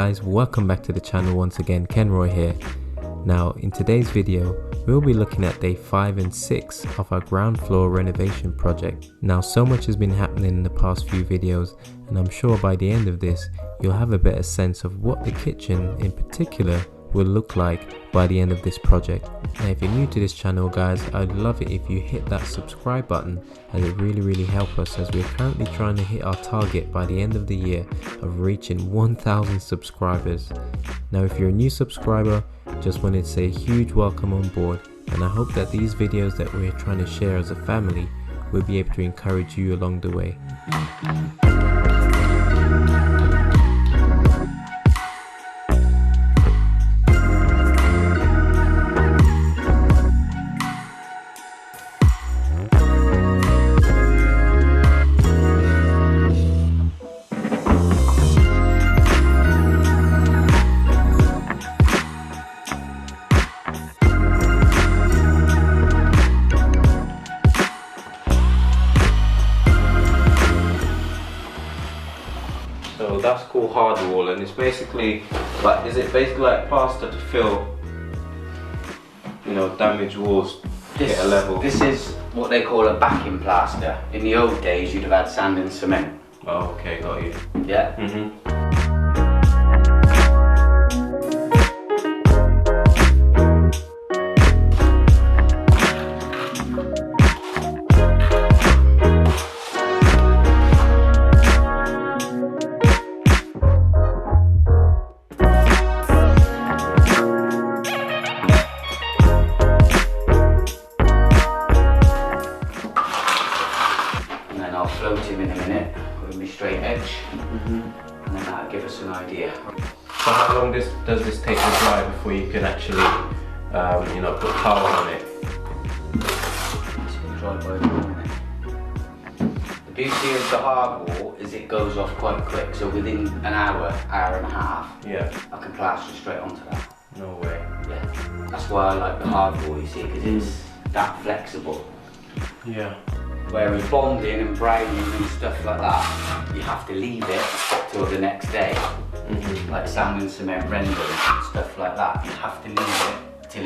guys, welcome back to the channel once again. Kenroy here. Now in today's video we'll be looking at day 5 and 6 of our ground floor renovation project. Now so much has been happening in the past few videos, and I'm sure by the end of this you'll have a better sense of what the kitchen in particular will look like by the end of this project. Now if you're new to this channel guys, I'd love it if you hit that subscribe button, as it really helps us, as we're currently trying to hit our target by the end of the year of reaching 1,000 subscribers. Now if you're a new subscriber, just wanted to say a huge welcome on board, and I hope that these videos that we're trying to share as a family will be able to encourage you along the way. So that's called hard wall, and it's basically like, is it basically like plaster to fill, you know, damaged walls to get a level? This is what they call a backing plaster. In the old days you'd have had sand and cement. Oh, okay, got you. Yeah. I'll float him in a minute with my straight edge, and then that'll give us an idea. So how long does this take to dry before you can actually, you know, put towel on it? It's been dried by the morning. The beauty of the hard wall is it goes off quite quick, so within an hour and a half, yeah, I can plaster straight onto that. No way. Yeah, that's why I like the hard wall, you see, because it's that flexible. Yeah. Whereas bonding and browning and stuff like that, you have to leave it till the next day. Like sand and cement rendering and stuff like that, you have to leave it till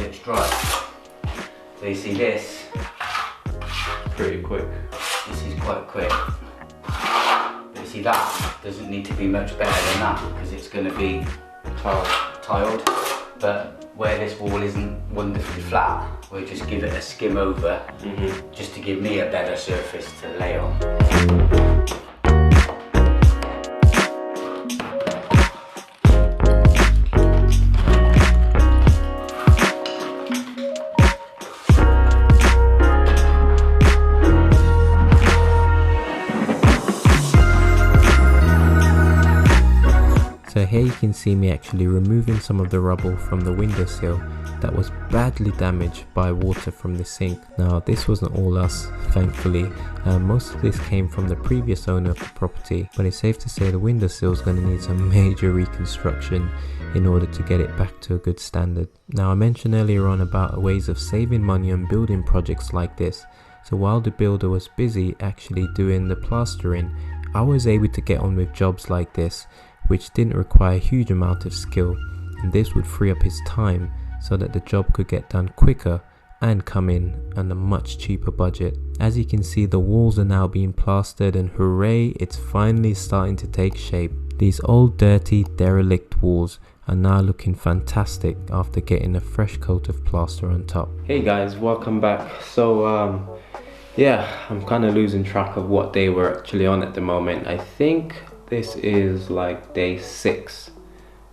it's dry. So you see this, pretty quick. This is quite quick. But you see that doesn't need to be much better than that, because it's going to be tiled. But where this wall isn't wonderfully flat, we'll just give it a skim over, just to give me a better surface to lay on. So here you can see me actually removing some of the rubble from the windowsill that was badly damaged by water from the sink. Now this wasn't all us, thankfully. Most of this came from the previous owner of the property, but it's safe to say the windowsill is going to need some major reconstruction in order to get it back to a good standard. Now I mentioned earlier on about ways of saving money on building projects like this. So while the builder was busy actually doing the plastering, I was able to get on with jobs like this, which didn't require a huge amount of skill, and this would free up his time so that the job could get done quicker and come in on a much cheaper budget. As you can see, the walls are now being plastered, and hooray, it's finally starting to take shape. These old dirty derelict walls are now looking fantastic after getting a fresh coat of plaster on top. Hey guys, welcome back. So yeah, I'm kind of losing track of what day we're actually on at the moment. I think this is like day 6.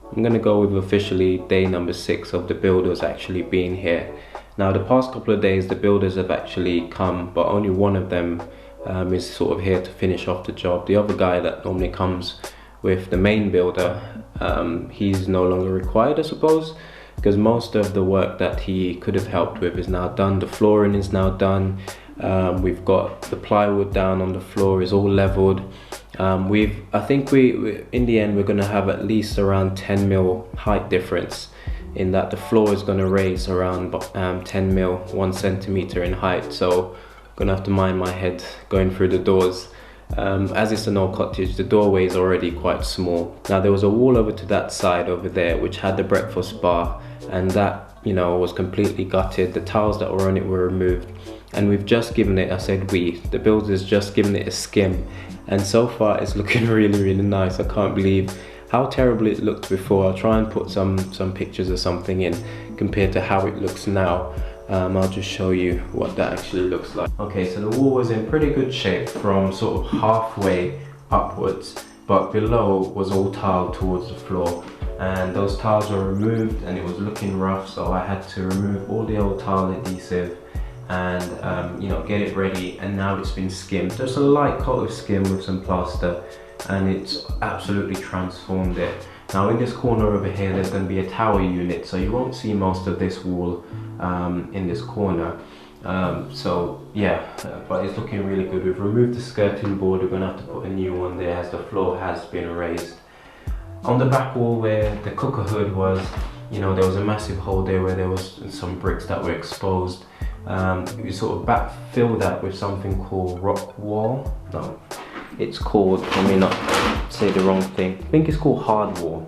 I'm gonna go with officially day number 6 of the builders actually being here. Now the past couple of days the builders have actually come, but only one of them is sort of here to finish off the job. The other guy that normally comes with the main builder, he's no longer required, I suppose, because most of the work that he could have helped with is now done. The flooring is now done. We've got the plywood down on the floor, is all leveled. I think we in the end we're going to have at least around 10 mil height difference, in that the floor is going to raise around 10 mil, 1 centimeter in height. So I'm going to have to mind my head going through the doors As it's an old cottage, the doorway is already quite small. Now there was a wall over to that side over there which had the breakfast bar, and that, you know, was completely gutted. The tiles that were on it were removed, and we've just given it, I said the builder's just given it a skim, and so far it's looking really nice. I can't believe how terrible it looked before. I'll try and put some pictures or something in compared to how it looks now. I'll just show you what that actually looks like. Okay, so the wall was in pretty good shape from sort of halfway upwards, but below was all tiled towards the floor, and those tiles were removed and it was looking rough, so I had to remove all the old tile adhesive and you know, get it ready, and now it's been skimmed. Just a light coat of skim with some plaster, and it's absolutely transformed it. Now in this corner over here there's going to be a tower unit, so you won't see most of this wall in this corner. So yeah, but it's looking really good. We've removed the skirting board, we're going to have to put a new one there as the floor has been raised. On the back wall where the cooker hood was, you know, there was a massive hole there where there was some bricks that were exposed. We sort of backfilled that with something called rock wall. No, it's called, let me not say the wrong thing, I think it's called hard wall,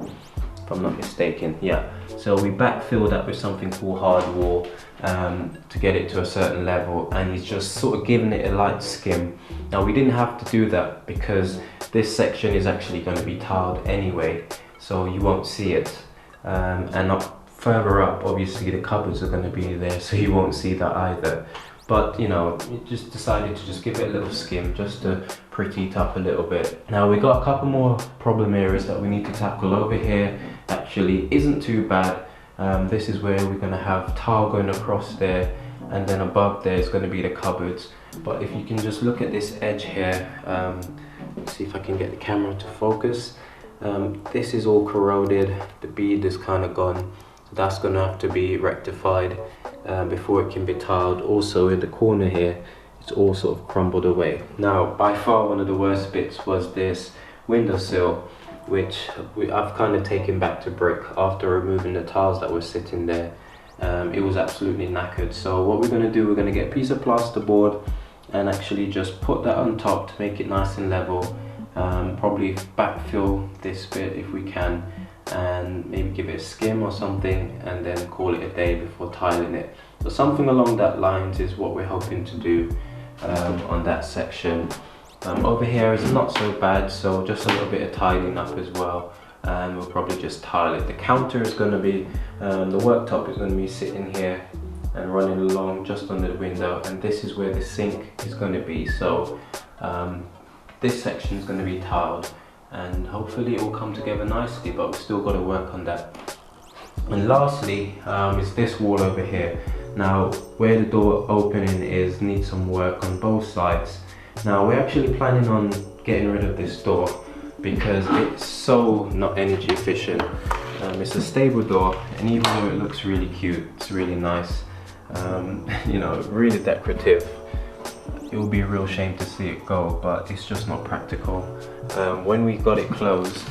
if I'm not mistaken. Yeah, so we backfilled that with something called hard wall to get it to a certain level, and he's just sort of given it a light skim. Now we didn't have to do that because this section is actually going to be tiled anyway, so you won't see it, and up further up obviously the cupboards are going to be there, so you won't see that either. But you know, we just decided to just give it a little skim just to pretty it up a little bit. Now we got a couple more problem areas that we need to tackle. Over here actually isn't too bad. This is where we're going to have tile going across there, and then above there is going to be the cupboards. But if you can just look at this edge here, let's see if I can get the camera to focus. This is all corroded, the bead is kind of gone, so that's going to have to be rectified before it can be tiled. Also in the corner here, it's all sort of crumbled away. Now by far one of the worst bits was this windowsill, which I've kind of taken back to brick after removing the tiles that were sitting there. It was absolutely knackered. So what we're going to do, we're going to get a piece of plasterboard and actually just put that on top to make it nice and level. Probably backfill this bit if we can, and maybe give it a skim or something, and then call it a day before tiling it. So something along that lines is what we're hoping to do on that section. Over here is not so bad, so just a little bit of tidying up as well, and we'll probably just tile it. The counter is going to be, the worktop is going to be sitting here and running along just under the window, and this is where the sink is going to be. So this section is going to be tiled, and hopefully it will come together nicely, but we've still got to work on that. And lastly is this wall over here. Now where the door opening is needs some work on both sides. Now we're actually planning on getting rid of this door because it's so not energy efficient. It's a stable door, and even though it looks really cute, it's really nice, you know, really decorative, it would be a real shame to see it go, but it's just not practical. When we got it closed,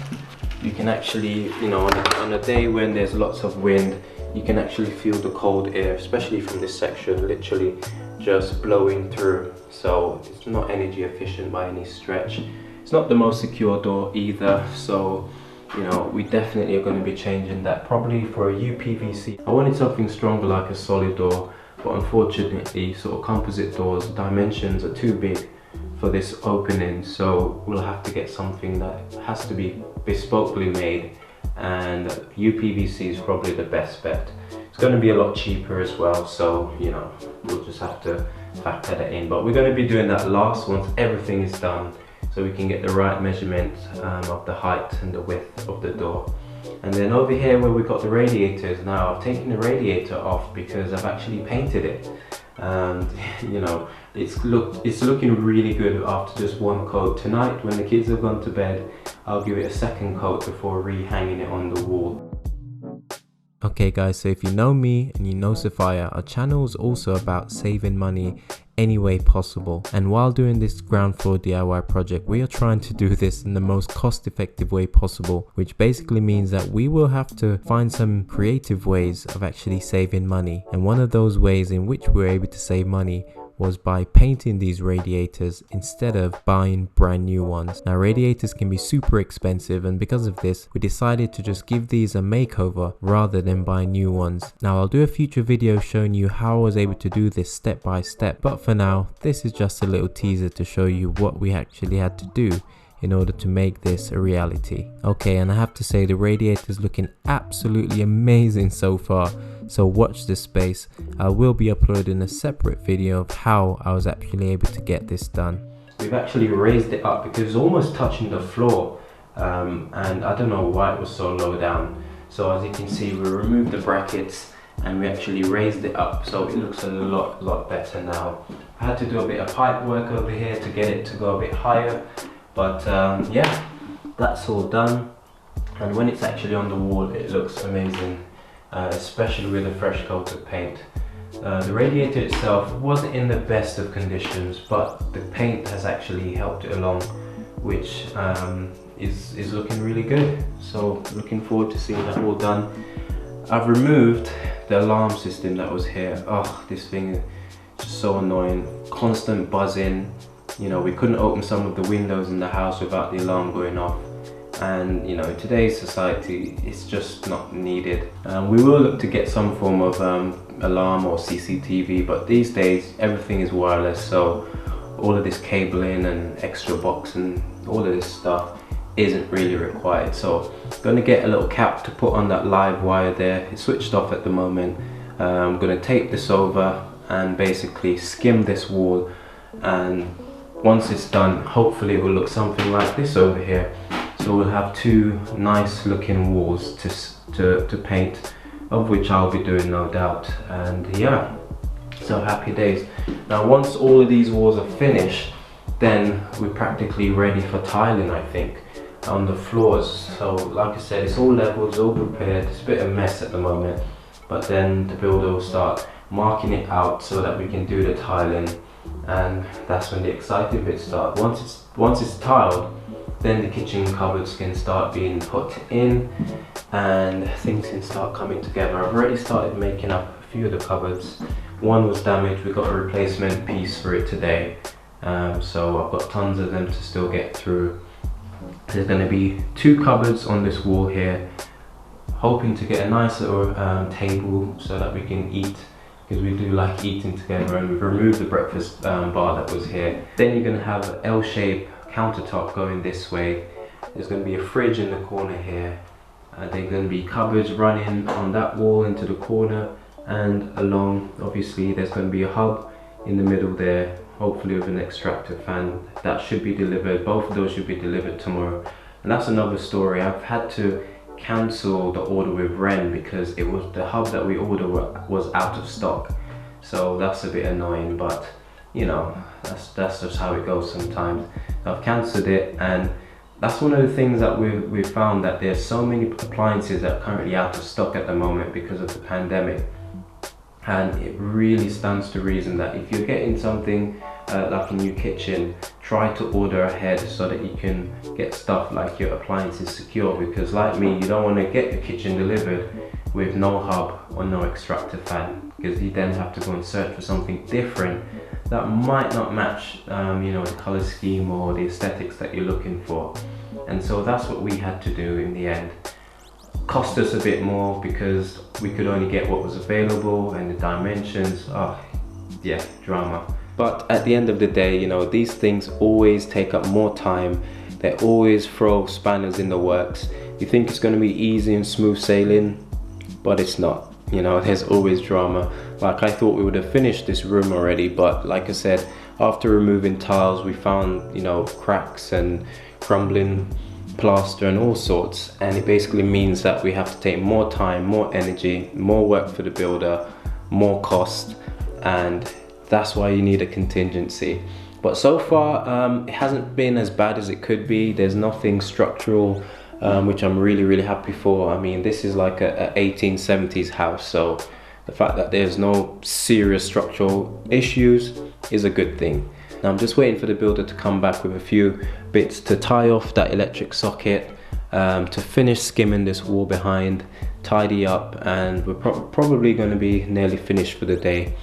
you can actually, you know, on a day when there's lots of wind, you can actually feel the cold air, especially from this section, literally just blowing through. So it's not energy efficient by any stretch. It's not the most secure door either, so you know, we definitely are going to be changing that, probably for a UPVC. I wanted something stronger like a solid door, but unfortunately sort of composite doors dimensions are too big for this opening, so we'll have to get something that has to be bespokely made, and UPVC is probably the best bet. It's going to be a lot cheaper as well, so you know, we'll just have to factor that in. But we're going to be doing that last once everything is done, so we can get the right measurement of the height and the width of the door. And then over here where we've got the radiators, now I've taken the radiator off because I've actually painted it, and you know, it's looking really good after just one coat. Tonight when the kids have gone to bed, I'll give it a second coat before re-hanging it on the wall. Okay guys, so if you know me and you know Sophia, our channel is also about saving money any way possible, and while doing this ground floor DIY project, we are trying to do this in the most cost effective way possible, which basically means that we will have to find some creative ways of actually saving money. And one of those ways in which we're able to save money was by painting these radiators instead of buying brand new ones. Now radiators can be super expensive, and because of this we decided to just give these a makeover rather than buy new ones. Now I'll do a future video showing you how I was able to do this step by step, but for now this is just a little teaser to show you what we actually had to do in order to make this a reality. Okay, and I have to say the radiator is looking absolutely amazing so far, so watch this space. I will be uploading a separate video of how I was actually able to get this done. We've actually raised it up because it's almost touching the floor, and I don't know why it was so low down. So as you can see, we removed the brackets and we actually raised it up, so it looks a lot better now. I had to do a bit of pipe work over here to get it to go a bit higher, but yeah, that's all done. And when it's actually on the wall, it looks amazing, especially with a fresh coat of paint. The radiator itself wasn't in the best of conditions, but the paint has actually helped it along, which is looking really good. So looking forward to seeing that all done. I've removed the alarm system that was here. Oh, this thing is just so annoying, constant buzzing. You know, we couldn't open some of the windows in the house without the alarm going off, and you know, in today's society it's just not needed. We will look to get some form of alarm or CCTV, but these days everything is wireless, so all of this cabling and extra box and all of this stuff isn't really required. So I'm going to get a little cap to put on that live wire there. It's switched off at the moment. I'm going to tape this over and basically skim this wall, and once it's done, hopefully it will look something like this over here. So we'll have two nice looking walls to paint, of which I'll be doing no doubt. And yeah, so happy days. Now once all of these walls are finished, then we're practically ready for tiling, I think, on the floors. So like I said, it's all leveled, it's all prepared. It's a bit of a mess at the moment, but then the builder will start marking it out so that we can do the tiling, and that's when the exciting bit starts. Once it's tiled, then the kitchen cupboards can start being put in and things can start coming together. I've already started making up a few of the cupboards. One was damaged, we got a replacement piece for it today, so I've got tons of them to still get through. There's going to be two cupboards on this wall here, hoping to get a nice little table so that we can eat, because we do like eating together, and we've removed the breakfast bar that was here. Then you're going to have an L-shaped countertop going this way. There's going to be a fridge in the corner here. There's going to be cupboards running on that wall into the corner and along. Obviously there's going to be a hub in the middle there, hopefully with an extractor fan. That should be delivered. Both of those should be delivered tomorrow. And that's another story. I've had to cancel the order with Ren because it was the hub that we ordered was out of stock, so that's a bit annoying, but you know, that's just how it goes sometimes. I've cancelled it, and that's one of the things that we've found, that there's so many appliances that are currently out of stock at the moment because of the pandemic, and it really stands to reason that if you're getting something like a new kitchen, try to order ahead so that you can get stuff like your appliances secure, because like me, you don't want to get the kitchen delivered with no hub or no extractor fan, because you then have to go and search for something different that might not match you know, the color scheme or the aesthetics that you're looking for. And so that's what we had to do in the end. Cost us a bit more because we could only get what was available, and the dimensions, oh yeah, drama. But at the end of the day, you know, these things always take up more time. They always throw spanners in the works. You think it's going to be easy and smooth sailing, but it's not. You know, there's always drama. Like, I thought we would have finished this room already, but like I said, after removing tiles, we found, you know, cracks and crumbling plaster and all sorts, and it basically means that we have to take more time, more energy, more work for the builder, more cost, and that's why you need a contingency. But so far it hasn't been as bad as it could be. There's nothing structural, which I'm really happy for. I mean, this is like a 1870s house, so the fact that there's no serious structural issues is a good thing. Now I'm just waiting for the builder to come back with a few bits to tie off that electric socket, to finish skimming this wall behind, tidy up, and we're probably going to be nearly finished for the day.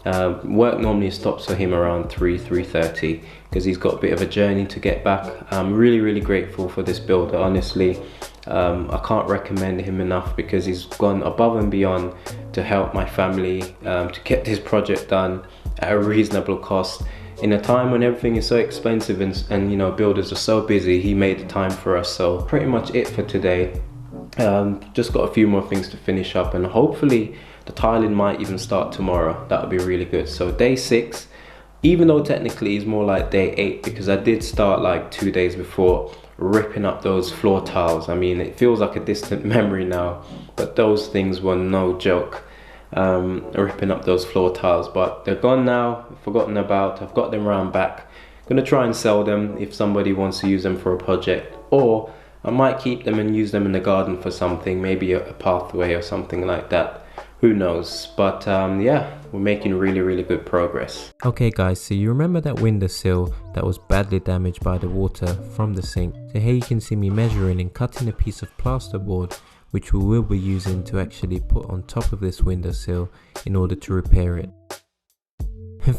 Work normally stops for him around 3:30 because he's got a bit of a journey to get back. I'm really grateful for this builder, honestly. I can't recommend him enough because he's gone above and beyond to help my family to get this project done at a reasonable cost. In a time when everything is so expensive and you know, builders are so busy, he made the time for us. So pretty much it for today. Just got a few more things to finish up, and hopefully the tiling might even start tomorrow. That would be really good. So day 6, even though technically it's more like day 8, because I did start like 2 days before ripping up those floor tiles. I mean, it feels like a distant memory now, but those things were no joke. Ripping up those floor tiles, but they're gone now, forgotten about. I've got them round back. Gonna try and sell them if somebody wants to use them for a project, or I might keep them and use them in the garden for something, maybe a pathway or something like that. Who knows? But yeah, we're making really good progress. Okay guys, so you remember that windowsill that was badly damaged by the water from the sink? So here you can see me measuring and cutting a piece of plasterboard, which we will be using to actually put on top of this windowsill in order to repair it.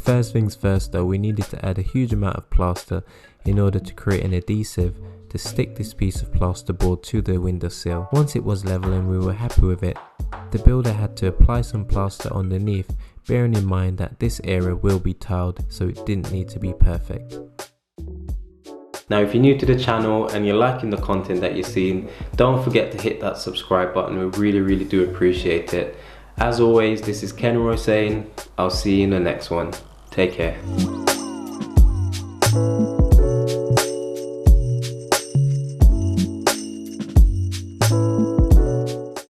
First things first though, we needed to add a huge amount of plaster in order to create an adhesive to stick this piece of plasterboard to the windowsill. Once it was level and we were happy with it, the builder had to apply some plaster underneath, bearing in mind that this area will be tiled, so it didn't need to be perfect. Now if you're new to the channel and you're liking the content that you're seeing, don't forget to hit that subscribe button. We really do appreciate it. As always, this is Ken Roy saying, I'll see you in the next one. Take care.